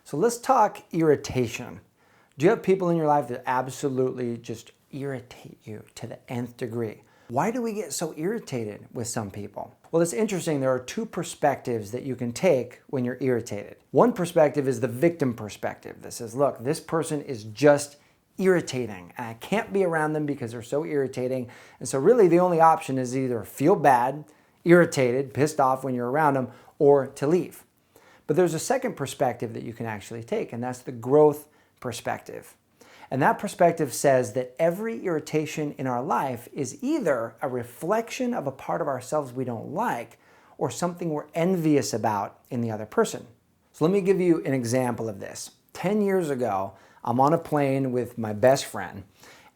So let's talk irritation. Do you have people in your life that absolutely just irritate you to the nth degree? Why do we get so irritated with some people? Well, it's interesting. There are two perspectives that you can take when you're irritated. One perspective is the victim perspective that says, look, this person is just irritating and I can't be around them because they're so irritating. And so really the only option is either feel bad, irritated, pissed off when you're around them, or to leave. But there's a second perspective that you can actually take, and that's the growth perspective. And that perspective says that every irritation in our life is either a reflection of a part of ourselves we don't like or something we're envious about in the other person. So let me give you an example of this. 10 years ago, I'm on a plane with my best friend,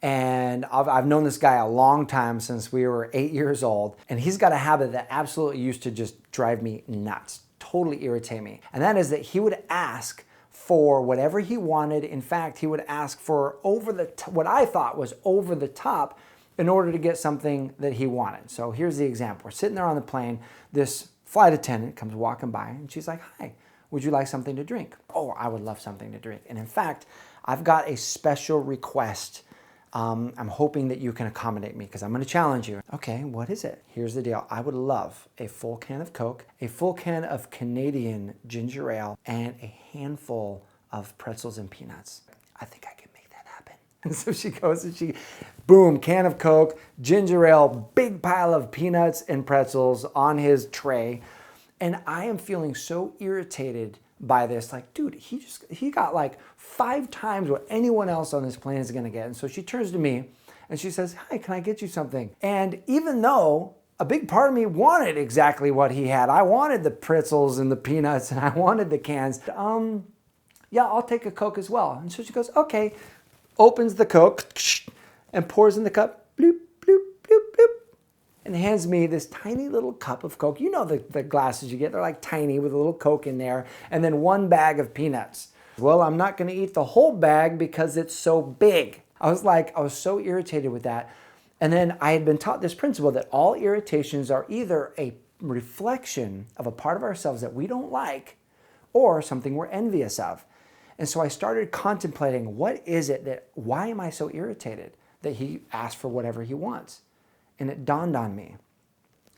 and I've known this guy a long time, since we were 8 years old, and he's got a habit that absolutely used to just drive me nuts, totally irritate me. And that is that he would ask for whatever he wanted. In fact, he would ask for what I thought was over the top in order to get something that he wanted. So here's the example. We're sitting there on the plane. This flight attendant comes walking by and she's like, hi, would you like something to drink? Oh, I would love something to drink. And in fact, I've got a special request. I'm hoping that you can accommodate me because I'm going to challenge you. Okay, what is it? Here's the deal. I would love a full can of Coke, a full can of Canadian ginger ale, and a handful of pretzels and peanuts. I think I can make that happen. And so she goes and boom, can of Coke, ginger ale, big pile of peanuts and pretzels on his tray. And I am feeling so irritated by this, like, dude, he got like 5 times what anyone else on this plane is gonna get. And so she turns to me and she says, hi, can I get you something? And even though a big part of me wanted exactly what he had, I wanted the pretzels and the peanuts and I wanted the cans, yeah, I'll take a Coke as well. And so she goes, okay, opens the Coke and pours in the cup, bloop, bloop, bloop, bloop, and hands me this tiny little cup of Coke. You know the glasses you get, they're like tiny with a little Coke in there, and then 1 bag of peanuts. Well, I'm not gonna eat the whole bag because it's so big. I was so irritated with that. And then I had been taught this principle that all irritations are either a reflection of a part of ourselves that we don't like or something we're envious of. And so I started contemplating, why am I so irritated that he asked for whatever he wants? And it dawned on me.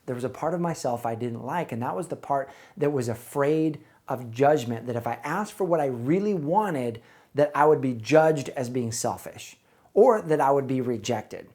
There was a part of myself I didn't like, and that was the part that was afraid of judgment, that if I asked for what I really wanted, that I would be judged as being selfish, or that I would be rejected.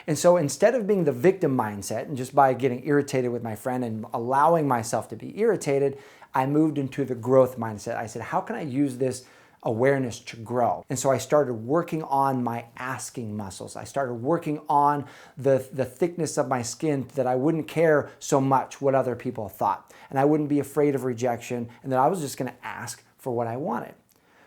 And so instead of being the victim mindset, and just by getting irritated with my friend and allowing myself to be irritated, I moved into the growth mindset. I said, how can I use this awareness to grow? And so I started working on my asking muscles. I started working on the thickness of my skin, that I wouldn't care so much what other people thought, and I wouldn't be afraid of rejection, and that I was just going to ask for what I wanted.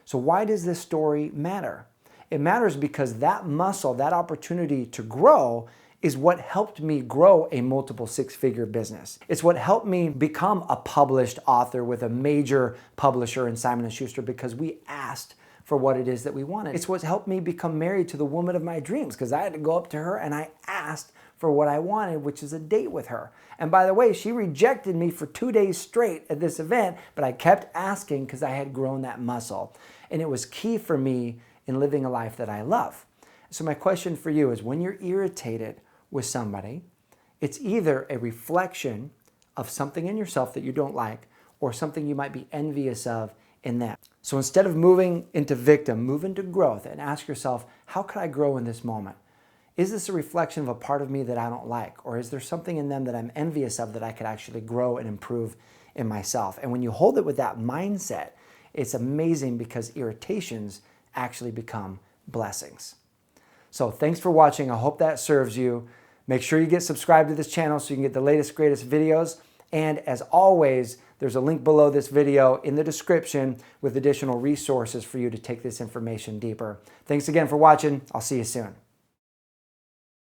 So why does this story matter? It matters because that muscle, that opportunity to grow, is what helped me grow a multiple 6-figure business. It's what helped me become a published author with a major publisher in Simon & Schuster, because we asked for what it is that we wanted. It's what helped me become married to the woman of my dreams, because I had to go up to her and I asked for what I wanted, which is a date with her. And by the way, she rejected me for 2 days straight at this event, but I kept asking because I had grown that muscle. And it was key for me in living a life that I love. So my question for you is, when you're irritated with somebody, it's either a reflection of something in yourself that you don't like, or something you might be envious of in them. So instead of moving into victim, move into growth and ask yourself, how could I grow in this moment? Is this a reflection of a part of me that I don't like? Or is there something in them that I'm envious of that I could actually grow and improve in myself? And when you hold it with that mindset, it's amazing, because irritations actually become blessings. So thanks for watching. I hope that serves you. Make sure you get subscribed to this channel so you can get the latest, greatest videos. And as always, there's a link below this video in the description with additional resources for you to take this information deeper. Thanks again for watching. I'll see you soon.